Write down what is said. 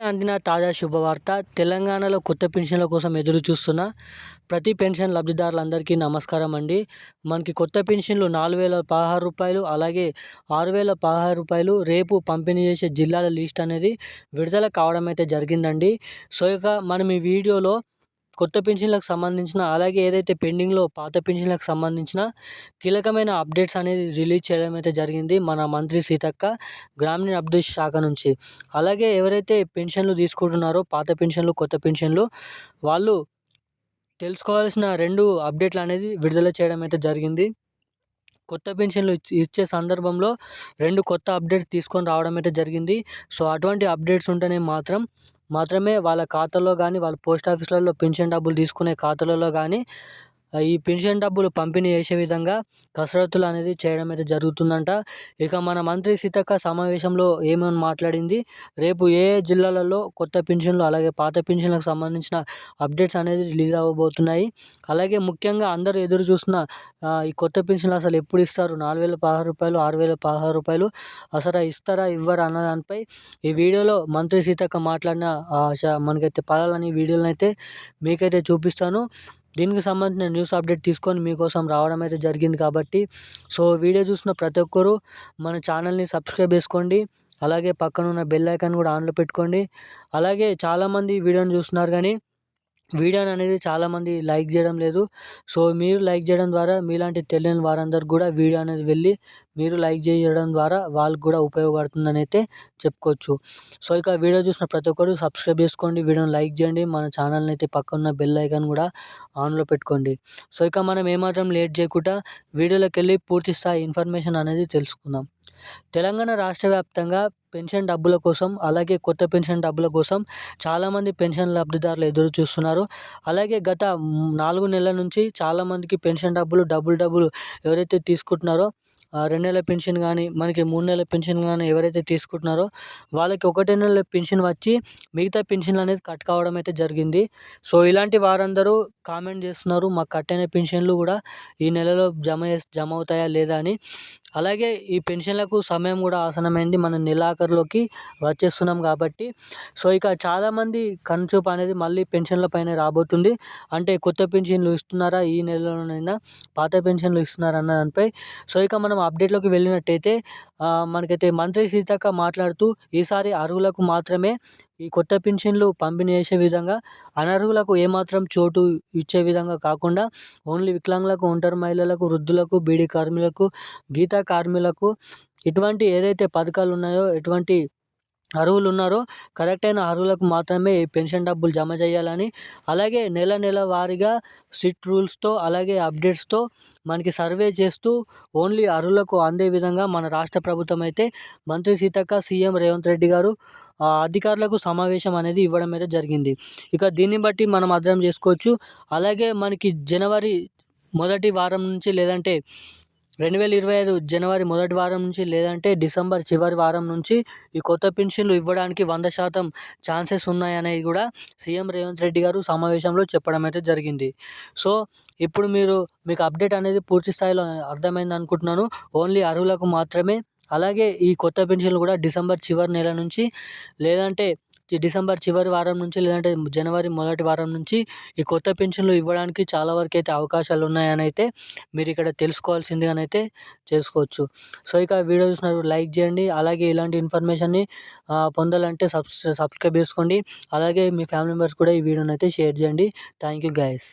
అందిన తాజా శుభవార్త. తెలంగాణలో కొత్త పెన్షన్ల కోసం ఎదురు చూస్తున్న ప్రతి పెన్షన్ లబ్ధిదారులందరికీ నమస్కారం అండి. మనకి కొత్త పెన్షన్లు 4,016 రూపాయలు, అలాగే 6,016 రూపాయలు రేపు పంపిణీ చేసే జిల్లాల లిస్ట్ అనేది విడుదల కావడం అయితే జరిగిందండి. సో ఇక మనం ఈ వీడియోలో కొత్త పెన్షన్లకు సంబంధించిన, అలాగే ఏదైతే పెండింగ్లో పాత పెన్షన్లకు సంబంధించిన కీలకమైన అప్డేట్స్ అనేది రిలీజ్ చేయడం అయితే జరిగింది మన మంత్రి సీతక్క గ్రామీణ అభివృద్ధి శాఖ నుంచి. అలాగే ఎవరైతే పెన్షన్లు తీసుకుంటున్నారో, పాత పెన్షన్లు, కొత్త పెన్షన్లు, వాళ్ళు తెలుసుకోవాల్సిన 2 అప్డేట్లు అనేది విడుదల చేయడం అయితే జరిగింది. కొత్త పెన్షన్లు ఇచ్చే సందర్భంలో 2 కొత్త అప్డేట్స్ తీసుకొని రావడం అయితే జరిగింది. సో అటువంటి అప్డేట్స్ ఉంటేనే మాత్రమే వాళ్ళ ఖాతాలో కానీ, వాళ్ళ పోస్ట్ ఆఫీస్లలో పెన్షన్ డబ్బులు తీసుకునే ఖాతాలలో కానీ ఈ పెన్షన్ డబ్బులు పంపిణీ చేసే విధంగా కసరత్తులు అనేది చేయడం అయితే జరుగుతుందంట. ఇక మన మంత్రి సీతక్క సమావేశంలో ఏమని మాట్లాడింది, రేపు ఏ జిల్లాలలో కొత్త పెన్షన్లు, అలాగే పాత పెన్షన్లకు సంబంధించిన అప్డేట్స్ అనేది రిలీజ్ అవ్వబోతున్నాయి. అలాగే ముఖ్యంగా అందరూ ఎదురు చూస్తున్న ఈ కొత్త పెన్షన్లు అసలు ఎప్పుడు ఇస్తారు, 4,016 రూపాయలు, 6,016 రూపాయలు అసలు ఇస్తారా ఇవ్వరా అన్న దానిపై ఈ వీడియోలో మంత్రి సీతక్క మాట్లాడిన మనకైతే పదాలని వీడియోలను అయితే మీకైతే చూపిస్తాను. దీనికి సంబంధించిన న్యూస్ అప్డేట్ తీసుకొని మీకోసం రావడం అయితే జరిగింది కాబట్టి, సో వీడియో చూసిన ప్రతి ఒక్కరూ మన ఛానల్ని సబ్స్క్రైబ్ చేసుకోండి. అలాగే పక్కన ఉన్న బెల్ ఐకాన్ కూడా ఆన్లో పెట్టుకోండి. అలాగే చాలామంది వీడియోని చూస్తున్నారు కానీ వీడియోని అనేది చాలామంది లైక్ చేయడం లేదు. సో మీరు లైక్ చేయడం ద్వారా మీలాంటి తెలియని వారందరికి కూడా వీడియో అనేది వెళ్ళి మీరు లైక్ చేయడం ద్వారా వాళ్ళకు కూడా ఉపయోగపడుతుందని అయితే చెప్పుకోవచ్చు. సో ఇక వీడియో చూసిన ప్రతి ఒక్కరు సబ్స్క్రైబ్ చేసుకోండి, వీడియోని లైక్ చేయండి, మన ఛానల్ని అయితే పక్కన బెల్ ఐకాన్ కూడా ఆన్లో పెట్టుకోండి. సో ఇక మనం ఏమాత్రం లేట్ చేయకుండా వీడియోలోకి వెళ్ళి పూర్తి స్థాయి ఇన్ఫర్మేషన్ అనేది తెలుసుకుందాం. తెలంగాణ రాష్ట్ర వ్యాప్తంగా పెన్షన్ డబ్బుల కోసం, అలాగే కొత్త పెన్షన్ డబ్బుల కోసం చాలామంది పెన్షన్ లబ్ధిదారులు ఎదురు చూస్తున్నారు. అలాగే గత 4 నెలల నుంచి చాలామందికి పెన్షన్ డబ్బులు ఎవరైతే తీసుకుంటున్నారో, 2 నెలల పెన్షన్ కానీ, మనకి 3 నెలల పెన్షన్ కానీ ఎవరైతే తీసుకుంటున్నారో వాళ్ళకి 1 నెల పెన్షన్ వచ్చి మిగతా పెన్షన్లు అనేది కట్ కావడం అయితే జరిగింది. సో ఇలాంటి వారందరూ కామెంట్ చేస్తున్నారు, మాకు కట్ అయిన పెన్షన్లు కూడా ఈ నెలలో జమ అవుతాయా లేదా అని. అలాగే ఈ పెన్షన్లకు సమయం కూడా ఆసన్నమైంది, మనం నెలాఖరులోకి వచ్చేస్తున్నాం కాబట్టి. సో ఇక చాలామంది కనుచూపు అనేది మళ్ళీ పెన్షన్ల పైన రాబోతుంది. అంటే కొత్త పెన్షన్లు ఇస్తున్నారా ఈ నెలలోనైనా, పాత పెన్షన్లు ఇస్తున్నారా అన్న దానిపై. సో ఇక మనం అప్డేట్లోకి వెళ్ళినట్టయితే మనకైతే మంత్రి సీతక్క మాట్లాడుతూ, ఈసారి అర్హులకు మాత్రమే ఈ కొత్త పెన్షన్లు పంపిణీ చేసే విధంగా, అనర్హులకు ఏమాత్రం చోటు ఇచ్చే విధంగా కాకుండా ఓన్లీ వికలాంగులకు, ఒంటరి మహిళలకు, వృద్ధులకు, బీడీ కార్మికులకు, గీతా కార్మికులకు, ఇటువంటి ఏదైతే పథకాలు ఉన్నాయో, ఎటువంటి అర్హులు ఉన్నారో కరెక్ట్ అయిన అర్హులకు మాత్రమే ఈ పెన్షన్ డబ్బులు జమ చేయాలని, అలాగే నెల వారీగా స్ట్రిక్ట్ రూల్స్తో, అలాగే అప్డేట్స్తో మనకి సర్వే చేస్తూ ఓన్లీ అర్హులకు అందే విధంగా మన రాష్ట్ర ప్రభుత్వం అయితే మంత్రి సీతక్క, సీఎం రేవంత్ రెడ్డి గారు అధికారులకు సమావేశం అనేది ఇవ్వడం అయితే జరిగింది. ఇక దీన్ని బట్టి మనం అర్థం చేసుకోవచ్చు. అలాగే మనకి జనవరి మొదటి వారం నుంచి, లేదంటే 2025 జనవరి మొదటి వారం నుంచి, లేదంటే డిసెంబర్ చివరి వారం నుంచి ఈ కొత్త పెన్షన్లు ఇవ్వడానికి 100% ఛాన్సెస్ ఉన్నాయనేది కూడా సీఎం రేవంత్ రెడ్డి గారు సమావేశంలో చెప్పడం అయితే జరిగింది. సో ఇప్పుడు మీకు అప్డేట్ అనేది పూర్తి స్థాయిలో అర్థమైంది అనుకుంటున్నాను. ఓన్లీ అర్హులకు మాత్రమే. అలాగే ఈ కొత్త పెన్షన్లు కూడా డిసెంబర్ చివరి నెల నుంచి, లేదంటే డిసెంబర్ చివరి వారం నుంచి, లేదంటే జనవరి మొదటి వారం నుంచి ఈ కొత్త పెన్షన్లు ఇవ్వడానికి చాలా వరకు అయితే అవకాశాలు ఉన్నాయని అయితే మీరు ఇక్కడ తెలుసుకోవాల్సిందిగానైతే చేసుకోవచ్చు. సో ఇక వీడియో చూసినప్పుడు లైక్ చేయండి. అలాగే ఇలాంటి ఇన్ఫర్మేషన్ని పొందాలంటే సబ్స్క్రైబ్ చేసుకోండి. అలాగే మీ ఫ్యామిలీ మెంబర్స్ కూడా ఈ వీడియోని అయితే షేర్ చేయండి. Thank you guys.